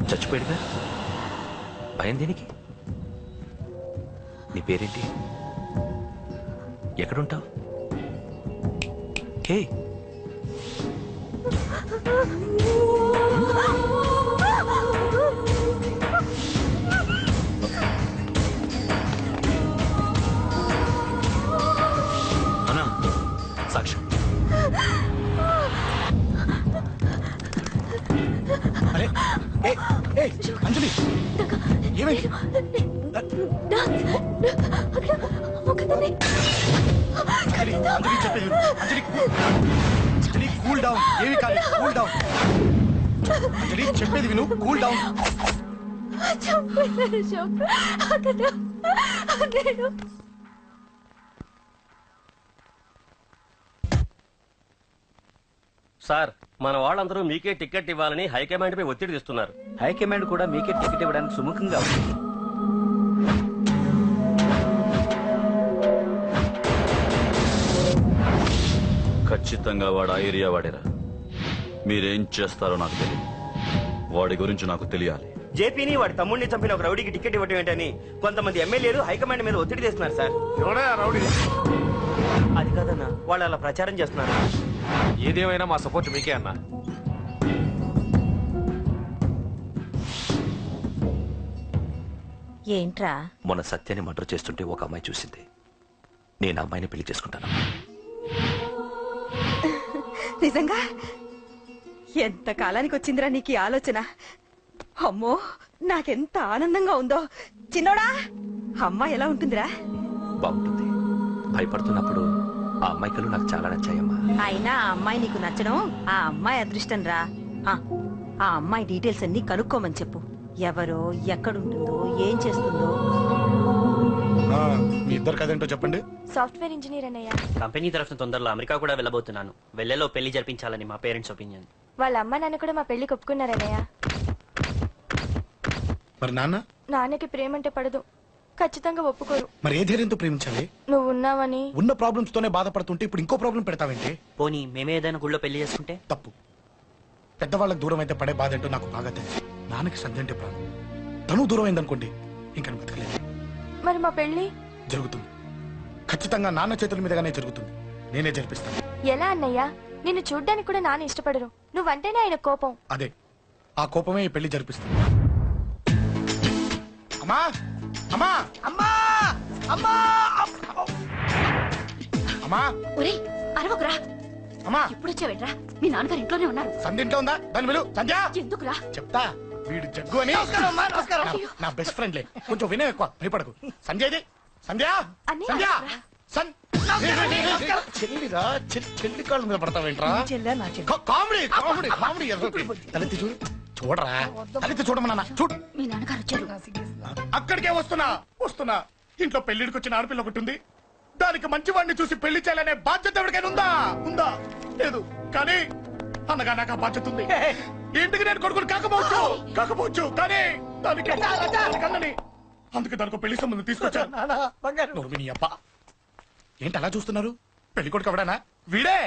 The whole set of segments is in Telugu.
చచ్చిపోయాడుగా, భయం దేనికి? నీ పేరేంటి? ఎక్కడుంటావు? హే, అన్నా సాక్ష్యం. అరే అంజలి, ఏమైంది? అంజలి చెప్పేది అంజలి, కూల్ డౌన్. ఏమి కాదు, కూల్ డౌన్. అంజలి చెప్పేది విను, కూల్ డౌన్. సార్, మన వాళ్ళందరూ మీకే టికెట్ ఇవ్వాలని హైకమాండ్ పై ఒత్తిడి తెస్తున్నారు. హైకమాండ్ కూడా మీకే టికెట్ ఇవ్వడానికి సుముఖంగా ఉంది. ఖచ్చితంగా వాడు ఆ ఏరియా వాడేరా. మీరేం చేస్తారో నాకు తెలియదు, వాడి గురించి నాకు తెలియాలి. జేపీని వాడి తమ్ముడిని చంపిన ఒక రౌడీకి టికెట్ ఇవ్వటం ఏంటని కొంతమంది ఎమ్మెల్యేలు హైకమాండ్ మీద ఒత్తిడి తెస్తున్నారు సార్. అది కాదన్నా, వాళ్ళు అలా ప్రచారం చేస్తున్నారు. ఏదేమైనా మా సపోర్ట్ మీకే అన్నా. ఏంట్రా? మొన్న సత్యాన్ని మర్డర్ చేస్తుంటే ఒక అమ్మాయి చూసింది. నేను అమ్మాయిని పెళ్లి చేసుకుంటాను. నిజంగా? ఎంత కాలానికి వచ్చిందిరా నీకు ఈ ఆలోచన? అమ్మో, నాకెంత ఆనందంగా ఉందో. చిన్నోడా, అమ్మాయి ఎలా ఉంటుందిరా? బాగుంటుంది. భయపడుతున్నప్పుడు ఆ అమ్మాయికలు నాకు చాలా నచ్చాయమ్మా. అయినా ఆ అమ్మాయి నీకు నచ్చడం ఆ అమ్మాయి అదృష్టం రా. ఆ అమ్మాయి డీటెయిల్స్ అన్ని కనుక్కోమని చెప్పు. ఎవరో, ఎక్కడుంటుందో, ఏం చేస్తుందో. మీ ఇద్దరు కదేంటో చెప్పండి. సాఫ్ట్వేర్ ఇంజనీర్ అన్నయ్య. కంపెనీ తరఫున తొందరలో అమెరికా కూడా వెళ్ళబోతున్నాను. వెళ్ళేలో పెళ్లి జరిపించాలని మా పేరెంట్స్ ఒపీనియన్. వాళ్ళ అమ్మ నాన్న కూడా మా పెళ్లికి ఒప్పుకున్నారన్నయ్య. మరి నాన్న? నాన్నకి ప్రేమ అంటే పడదు, ఖచ్చితంగా ఒప్పుకోరు. మరి ఏ ధైర్యంతో ప్రేమించాలి? నువ్వు ఉన్నావని. ఉన్న ప్రాబ్లమ్స్ తోనే బాధపడుతుంటే ఇప్పుడు ఇంకో ప్రాబ్లం పెడతావేంటి? పోనీ మేమే ఏదైనా గుళ్ళో పెళ్లి చేసుకుంటే? తప్పు. పెద్దవాళ్ళకి దూరం అయితే పడే బాధ ఏంటో నాకు బాగా తెలుసు. నాన్నకి సంధ్య అంటే ప్రాణం. తను దూరం అయిందనుకోండి, ఇంకా బతకలేదు. మరి మా పెళ్లి జరుగుతుంది. ఖచ్చితంగా నాన్న చేతుల మీదగానే జరుగుతుంది. నేనే జరిపిస్తాను. ఎలా అన్నయ్య? నిన్ను చూడ్డానికి కూడా నాన్న ఇష్టపడరు. నువ్వంటేనే ఆయన కోపం. అదే, ఆ కోపమే ఈ పెళ్లి జరిపిస్తుంది. అమ్మా అమ్మా అమ్మా అమ్మా అమ్మా! ఒరేయ్, అరవకురా. అమ్మా, ఇప్పుడు వచ్చావేట్రా? మీ నాన్నగారు ఇంట్లోనే ఉన్నారు. సంధ్య ఇంట్లో ఉందా? దాని విలు. సంధ్య! ఎందుకురా? చెప్తా. వీడు జగ్గు అని నా బెస్ట్ ఫ్రెండ్లే. కొంచెం వినయం ఎక్కువ, భయపడకు. సంధ్యది. సంధ్య! సంధ్య! చెల్లిరా, చెల్లి కాళ్ళ మీద పడతావేంట్రా? Comedy comedy comedy. తలెత్తి చూడు. చూడరా, తలెత్తి చూడమన్నా. చూడు, మీ నాన్నగారు వచ్చారు. అక్కడికే వస్తున్నా వస్తున్నా. ఇంట్లో పెళ్లిడికి వచ్చిన ఆడపిల్ల ఒకటి ఉంది. దానికి మంచివాడిని చూసి పెళ్లి చేయాలనే బాధ్యత ఎవరికైనా ఉందా? ఉందా? లేదు. కానీ అన్నగా నాకు ఆ బాధ్యత ఉంది. ఇంటికి నేను కొడుకుని కాకపోవచ్చు కానీ దానికి కన్నని. అందుకే దానికి పెళ్లి సంబంధం తీసుకొచ్చాను. ఏంటి అలా చూస్తున్నారు? పెళ్లి కొడుకు ఎవడనా? వీడే.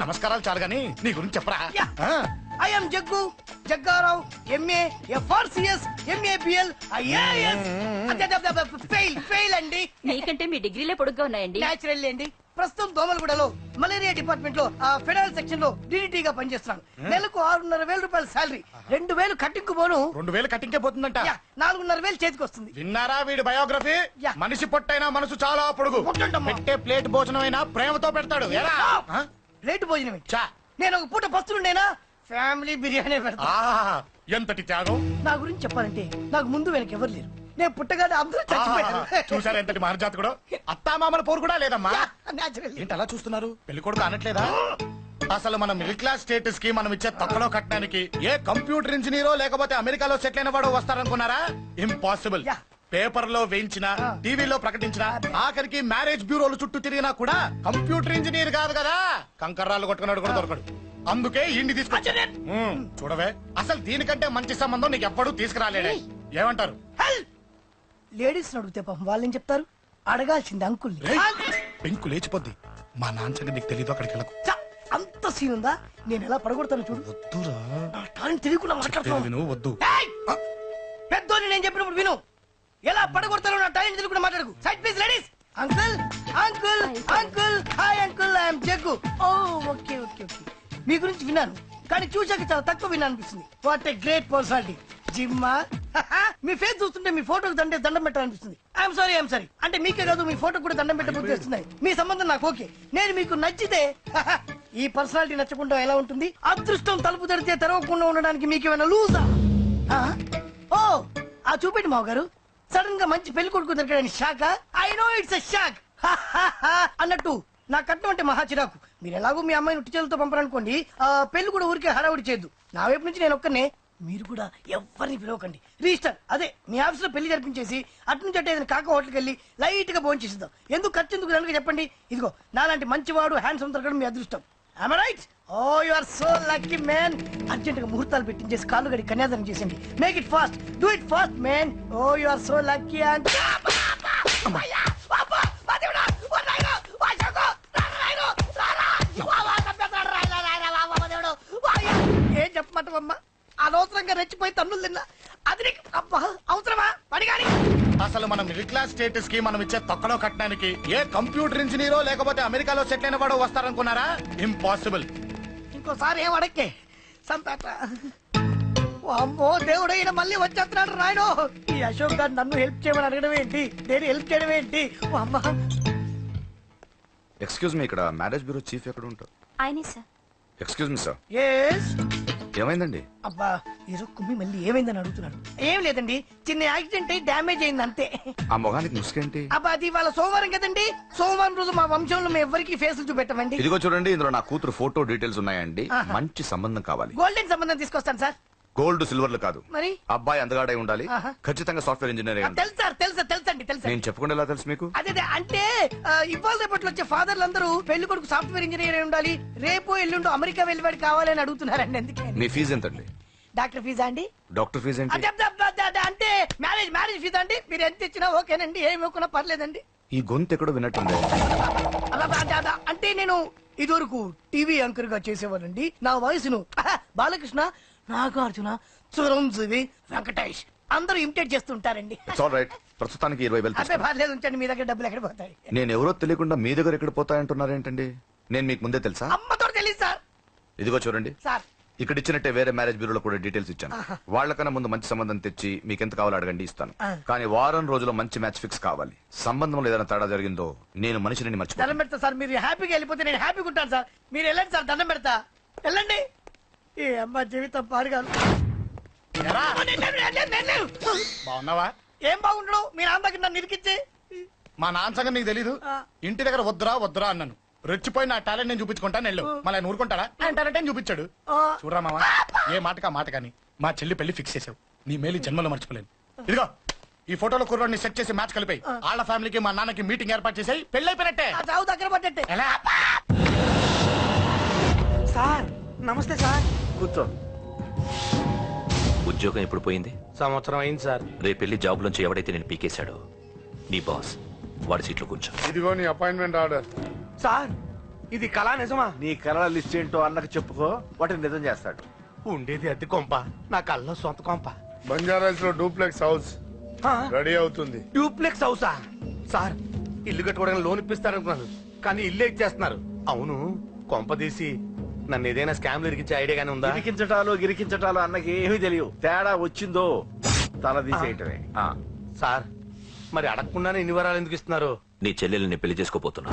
నమస్కారాలు చాలు గాని నీ గురించి చెప్పరా. I'm Jaggu Jaggarao, MA, FRCS, MABL, IAS. Fail అండి. నీకంటే మీ డిగ్రీలే పొడుగ్గా ఉన్నాయండి. న్యాచురల్ అండి. ప్రస్తుతం దోమలగూడలో మలేరియా డిపార్ట్మెంట్ లో ఫెడరల్ సెక్షన్ లో DDT గా పనిచేస్తున్నాను. నెలకు 6,500 రూపాయల శాలరీ, 2,000 కట్టింకు పోను. 2,000 కట్టింకే పోతుందంట. 4,500 చేతికి వస్తుంది. విన్నారా వీడి బయోగ్రఫీ? మనిషి పొట్టైనా మనసు చాలా పొడుగు. పెట్టే ప్లేట్ భోజనం అయినా ప్రేమతో పెడతాడు. ప్లేట్ భోజనం నేను ఒక పూట పస్తులుండేనా? ఫ్యామిలీ బిర్యానీ పెడతా. ఎంతటి త్యాగం! నా గురించి చెప్పాలంటే నాకు ముందు వెనక ఎవరు లేరు. నేను పుట్టగానే అందరూ చచ్చిపోయారు. చూసారు ఎంతటి మహర్జాతకుడు? అత్తామామల పోరు కూడా లేదమ్మా. ఏంటి అలా చూస్తున్నారు? పెళ్లి కొడుకు అనట్లేదా? అసలు మన మిడిల్ క్లాస్ స్టేటస్ కి మనం ఇచ్చే తక్కువ కట్టడానికి ఏ కంప్యూటర్ ఇంజనీరో లేకపోతే అమెరికాలో సెటిల్ అయిన వాడు వస్తారనుకున్నారా? ఇంపాసిబుల్. Yeah. పేపర్ లో వేయించిన, టీవీలో ప్రకటించిన, ఆఖరికి మ్యారేజ్ బ్యూరోలు చుట్టూ తిరిగినా కూడా కంప్యూటర్ ఇంజనీర్ కాదు కదా, కంకర్రాలు కొట్టుకున్నాడు కూడా దొరకడు. అందుకే ఇండి తీసుకొచ్చా. చూడవే, అసలు దీనికంటే మంచి సంబంధం నీకు ఎవ్వడూ తీసుకురాలేడే. ఏమంటారు? లేడీస్ అడిగితే పాపం వాళ్ళేం చెప్తారు? అడగాల్సింది అంకుల్. పెంకు లేచిపోద్ది. మా నాన్న సంగతి నీకు తెలీదు, అక్కడికి వెళ్ళకు. అంత సీన్ ఉందా? నేను ఎలా పడగొడతాను చూడు. వద్దురా, నా టాలెంట్ తెలియకుండా మాట్లాడుతున్నాను. విను, వద్దు. పెద్దోని నేను చెప్పినప్పుడు విను. ఎలా పడగొడతానో నా టాలెంట్ తెలియకుండా మాట్లాడకు. Side please ladies. Uncle uncle uncle, hi uncle, I'm Jaggu. Oh okay okay okay. మీ గురించి విన్నాను, కానీ చూశాక చాలా తక్కువ విన్నా అనిపిస్తుంది. What a great personality. జిమ్మా, మీ ఫేస్ చూస్తుంటే మీ ఫోటోకి దండం పెట్టాలనిపిస్తుంది. I'm sorry. అంటే మీకే కాదు, మీ ఫోటో కూడా దండం పెట్టబుద్ధి వస్తున్నాయి. మీ సంబంధం నాకు ఓకే. నేను మీకు నచ్చితే ఈ పర్సనాలిటీ నచ్చకుండా ఎలా ఉంటుంది? అదృష్టం తలుపు తెరితే తెరవకుండా ఉండడానికి మీకేమైనా లూజా? ఓ ఆ చూపెట్టి మావ గారు. సడన్ గా మంచి పెళ్లి కొడుకు దొరికాడని shock. I know it's a shock అన్నట్టు నా కట్నం అంటే మహా చిరాకు. మీరు ఎలాగో మీ అమ్మాయిని ఉట్టి చేతులతో పంపరనుకోండి, పెళ్లి కూడా ఊరికే హడావుడి చేయొద్దు. నా వైపు నుంచి నేను ఒక్కనే, మీరు కూడా ఎవరిని పిలవకండి. రిజిస్టర్ అదే మీ ఆఫీస్ లో పెళ్లి జరిపించేసి అటు నుంచి అంటే ఏదైనా కాక హోటల్కి వెళ్ళి లైట్ గా భోజనం చేసిద్దాం. ఎందుకు ఖర్చు ఎందుకు కనుక చెప్పండి. ఇదిగో నాలాంటి మంచివాడు హ్యాండ్సమ్ దొరకడం మీ అదృష్టం. Am I right? Oh, you are so lucky, man. Urgent గా ముహూర్తాలు పెట్టించేసి కాళ్ళు గడి కన్యాదానం చేసేయండి. Make it fast, do it fast, man. Oh, you are so lucky. And ఏం చెప్పమంటావమ్మా? అనవసరంగా రెచ్చిపోయి తన్నులు తిన్నా. అది నీకు అబ్బా అవసరమా? పడిగాని అసలు మన మిడిల్ క్లాస్ స్టేటస్ కి మనం ఇచ్చే తక్కువ కట్టడానికి ఏ కంప్యూటర్ ఇంజనీరో లేకపోతే అమెరికాలో సెటిల్ అయిన వాడు వస్తారనుకున్నారా? ఇంపాసిబుల్. ఇంకోసారి ఏం అడక్కే సంపేట. అమ్మో దేవుడు, ఈయన మళ్ళీ వచ్చేస్తున్నాడు రాయను. ఈ అశోక్ గారు నన్ను హెల్ప్ చేయమని అడగడం ఏంటి, నేను హెల్ప్ చేయడం ఏంటి? అమ్మా ఎక్స్క్యూజ్ మీ, ఇక్కడ మ్యారేజ్ బ్యూరో చీఫ్ ఎక్కడ ఉంటారు? ఆయనే sir. Excuse me sir, yes. ఏమైందండి? అబ్బా ఈరోజు కుమ్మి మళ్ళీ ఏమైందని అడుగుతున్నాడు. ఏం లేదండి, చిన్న యాక్సిడెంట్ అయి డ్యామేజ్ అయింది అంతే. ఆ మొగానికి ముసుకేంటి? అబ్బా అది ఇవాళ సోమవారం కదండి. సోమవారం రోజు మా వంశంలో మేము ఎవరికి ఫేసులు చూపెట్టమండి. ఇదిగో చూడండి, ఇందులో నా కూతురు ఫోటో డీటెయిల్స్ ఉన్నాయండి. మంచి సంబంధం కావాలి. గోల్డెన్ సంబంధం తీసుకొస్తాను సార్. గోల్డ్ సిల్వర్లు కాదు, మరి అబ్బాయి అందగాడై ఉండాలి. ఆహా. ఖచ్చితంగా సాఫ్ట్వేర్ ఇంజనీర్ అయి ఉండాలి. తెలుసు సార్, తెలుసండి తెలుసా. నేను చెప్పకుండా ఎలా తెలుసు మీకు? అదే అంటే ఇవాళ రేపట్లో వచ్చే ఫాదర్లు అందరూ పెళ్లి కొడుకు సాఫ్ట్వేర్ ఇంజనీర్ అయి ఉండాలి, రేపు ఎల్లుండు అమెరికా వెళ్ళివాడు కావాలని అడుగుతున్నారండి. అందుకే. మీ ఫీజు ఎంతండి? డాక్టర్ ఫీజా అండి? డాక్టర్ ఫీజు ఏంటి? అంటే మ్యారేజ్ ఫీజా అండి? మీరు ఎంత ఇచ్చినా ఓకేనండి, ఏమి ఇవ్వకున్నా పర్లేదండి. ఈ గొంతు ఎక్కడో విన్నట్టుంది. అంటే నేను ఇదివరకు టీవీ యాంకర్ గా చేసేవాడండి. నా వయసును బాలకృష్ణ, నాగార్జున, చిరంజీవి, వెంకటేష్ అందరూ ఇమిటేట్ చేస్తుంటారండి. It's all right. ప్రస్తుతానికి 20,000 అదే పర్లేదు, ఉంచండి. మీ దగ్గర డబ్బులు ఎక్కడ పోతాయి? నేను ఎవరో తెలియకుండా మీ దగ్గర ఎక్కడ పోతాయంటున్నారేంటండి? నేను మీకు ముందే తెలుసా? అమ్మతో తెలియదు సార్. ఇదిగో చూడండి సార్ ఇక్కడ ఇచ్చినట్టే వేరే మ్యారేజ్ బ్యూరోలో కూడా డీటెయిల్స్ ఇచ్చాను. వాళ్ళకన్నా ముందు మంచి సంబంధం తెచ్చి మీకు ఎంత కావాలో అడగండి, ఇస్తాను. కానీ వారం రోజుల్లో మంచి మ్యాచ్ ఫిక్స్ కావాలి. సంబంధంలో ఏదైనా తేడా జరిగిందో నేను మనిషిని మర్చిపోతాను. దండం పెడతా సార్, మీరు హ్యాపీగా వెళ్ళిపోతే నేను హ్యాపీగా ఉంటాను సార్. మీరు వెళ్ళండి సార్, దండం పెడతా. వెళ్ళండి. ఏ అమ్మ జీవితం పాడుగాను. బాగున్నావా? ఏం బాగుండడు, మీ నాన్న దగ్గర నన్ను ఇరికిచ్చి. మా నాన్న సంగతి నీకు తెలీదు. ఇంటి దగ్గర వద్దురా అన్నాను. రెచ్చిపోయి నా టాలెంట్ నేను చూపించుకుంటాను. వెళ్ళు. మళ్ళీ ఆయన ఊరుకుంటారా? ఆయన టాలెంట్ అని చూపించాడు. చూడరా మావా, ఏ మాటకా మాట కానీ మా చెల్లి పెళ్లి ఫిక్స్ చేసావు. నీ మేలు జన్మలో మర్చిపోలేను. ఇదిగో ఈ ఫోటోలో కుర్రాడిని సెట్ చేసి మ్యాచ్ కలిపాయి. వాళ్ళ ఫ్యామిలీకి మా నాన్నకి మీటింగ్ ఏర్పాటు చేసాయి. పెళ్లి అయిపోయినట్టే. చావు దగ్గర పడ్డట్టే. ఎలా? సార్ నమస్తే సార్. కూర్చో. ఉద్యోగం ఎప్పుడు పోయింది? సంవత్సరం అయింది సార్. రేపెళ్ళి జాబ్ లోంచి ఎవడైతే నేను పీకేశాడో నీ బాస్ వాడి సీట్లో కూర్చో. ఇదిగో నీ అపాయింట్మెంట్ ఆర్డర్. సార్ ఇది కళా నిజమా? నీ కలల లిస్ట్ ఏంటో అన్నకు చెప్పుకో, వాటిని నిజం చేస్తాడు. ఉండేది అద్దె కొంప, నా కళ్ళలో సొంత కొంప. బంజారాస్ లో డూప్లెక్స్ హౌస్ రెడీ అవుతుంది. డూప్లెక్స్ హౌసా? సార్ ఇల్లు కట్టుకోవడానికి లోన్ ఇప్పిస్తారనుకున్నాను, కానీ ఇల్లే ఇచ్చేస్తున్నారు. అవును, కొంప తీసి నన్ను ఏదైనా స్కామ్ ఇరికించే ఐడియా గానీ ఉందా? గిరికించటాలు అన్నకి ఏమీ తెలియవు. తేడా వచ్చిందో తల తీసేయటమే. సార్ మరి అడగకుండానే ఇన్ని వరాలు ఎందుకు ఇస్తున్నారు? నీ చెల్లెల్ని పెళ్లి చేసుకోపోతున్నా.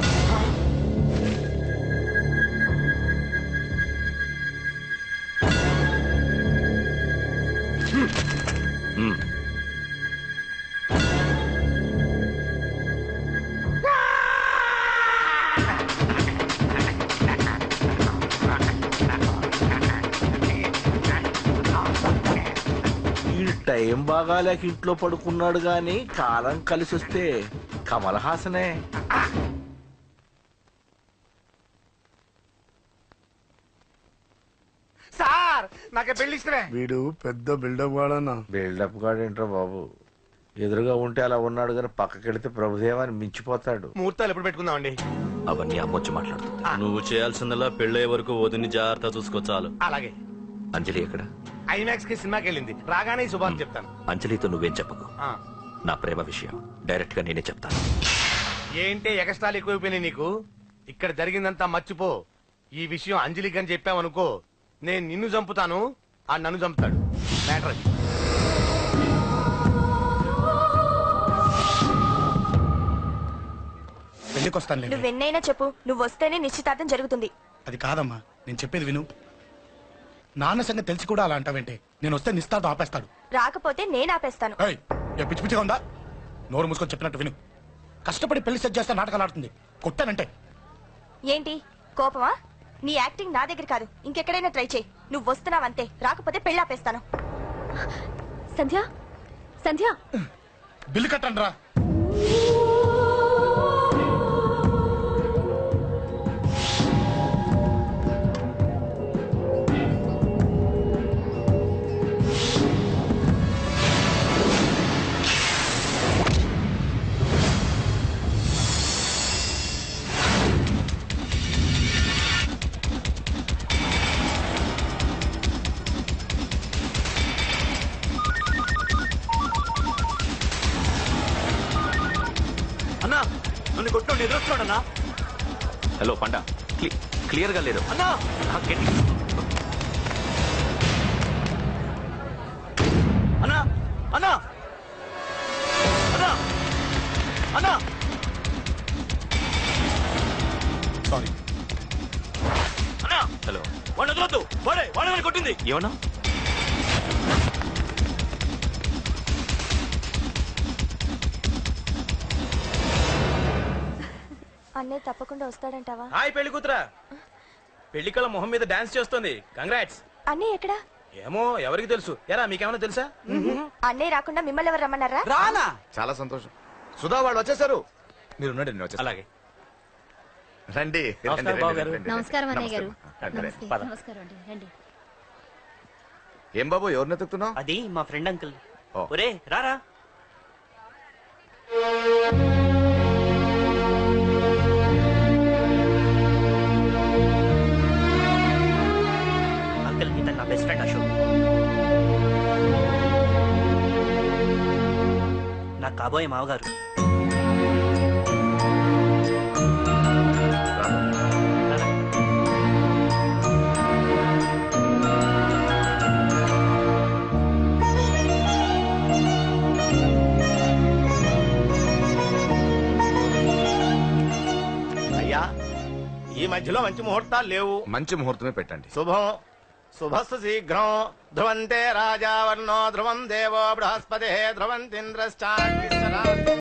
టైం బాగాలేక ఇంట్లో పడుకున్నాడు గాని కాలం కలిసి వస్తే కమల్ హాసనే. సార్ నాకే పెళ్లి ఇష్టమే. వీడు పెద్ద బిల్డప్ వాడన్నా. బిల్డప్ గాడేంట్రా బాబు, ఎదురుగా ఉంటే అలా ఉన్నాడు కానీ పక్కకెడితే ప్రభుదేవాన్ని మించిపోతాడు. ముహూర్తాలు ఎప్పుడు పెట్టుకుందామండి? అవన్నీ అమ్మొచ్చి మాట్లాడుతుంది. నువ్వు చేయాల్సిందల్లా పెళ్ళే వరకు వదిని జాగ్రత్త చూసుకో చాలు. అలాగే. అంజలి ఎక్కడ? ఐమాక్స్ కి సినిమాకి వెళ్ళింది, రాగానే ఈ శుభాన్ని చెప్తాను. అంజలితో నువ్వేం చెప్పకు. ఆ. నా ప్రేమ విషయం డైరెక్ట్ గా నేనే చెప్తాను. ఏంటి ఎగస్ట్రాలు ఎక్కువైపోయినాయి నీకు? ఇక్కడ జరిగిందంతా మర్చిపో. ఈ విషయం అంజలికి అని చెప్పావనుకో, నేను నిన్ను చంపుతాను, ఆ నన్ను చంపుతాడు. మ్యాటర్ అది. పెళ్లికి వస్తాను. నువ్వెన్నైనా చెప్పు, నువ్వు వస్తేనే నిశ్చితార్థం జరుగుతుంది. అది కాదమ్మా, నేను చెప్పేది విను. నాన్న సంగతి తెలిసి కూడా అలా అంటావేంటి? నేను వస్తే నిస్తాతో ఆపేస్తాడు. రాకపోతే నేను ఆపేస్తాను. ఏయ్, ఏ పిచ్చి పిచ్చిగా ఉందా? నోరు మూసుకొని చెప్పినట్టు విను. కష్టపడి పెళ్లి సెట్ చేస్తే నాటకాలు ఆడుతుంది. కొట్టానంటే ఏంటి కోపమా? నీ యాక్టింగ్ నా దగ్గర కాదు, ఇంకెక్కడైనా ట్రై చేయి. నువ్వు వస్తున్నావంతే, రాకపోతే పెళ్లి ఆపేస్తాను. సంధ్య, సంధ్య, బిల్లు కట్టండి రా. అన్నా నన్ను కొట్టు ఎదురొస్తున్నాడన్నా. హలో పండా, క్లియర్ గా లేదు అన్నా. అన్నా అన్నా అన్నా అన్నా. సారీ. అన్నా హలో, వాడిని వదలొద్దు. వాడే కొట్టింది. ఏమన్నా? అన్నయ్య తప్పకుండా వస్తాడంటావా? హాయ్ పెళ్లి కూతురా. పెళ్లి కళ మొహం మీద డాన్స్ చేస్తుంది. కంగ్రాట్స్. అన్నయ్య ఎక్కడా? ఏమో ఎవరికి తెలుసు. ఎరా మీకేమైనా తెలుసా? అన్నయ్య రాకుండా మిమ్మల్ని ఎవరు రమ్మన్నారా? రానా? చాలా సంతోషం. సుధా వాళ్ళు వచ్చేసారు. మీరు ఉండండి, నేను వచ్చేస్తాను. అలాగే. రండి. నమస్కారం బాబు గారు. నమస్కారం అన్నయ్య గారు. నమస్తే. నమస్కారం అండి, రండి. ఏం బాబు, ఎవరిని ఎత్తుకుతున్నావు? అది మా ఫ్రెండ్ అంకుల్. ఓ. ఒరే రారా. అంకుల్ ఇతను నా బెస్ట్ ఫ్రెండ్ అశోక్. నా కాబోయే మావగారు. అయ్యా ఈ మధ్యలో మంచి ముహూర్తాలు లేవు. మంచి ముహూర్తమే పెట్టండి. శుభం శుభస్సు శీఘ్రం. ధ్రువంతే రాజా వర్ణో ధ్రువం దేవో బృహస్పతి ధ్రువంతింద్రశ్చాగ్నిశ్చరావతి.